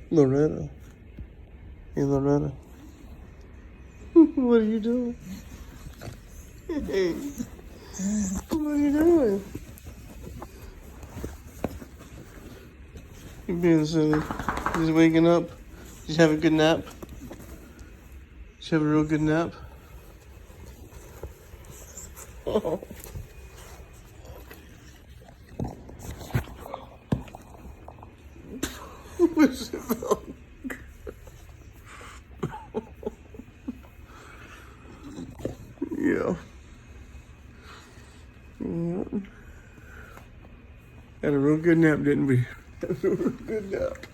Loretta. Hey, Loretta. What are you doing? Hey. What are you doing? You being silly. Just waking up. Did you have a good nap? Did you have a real good nap? Oh. What's it about? Yeah. Had a real good nap, didn't we? Had a real good nap.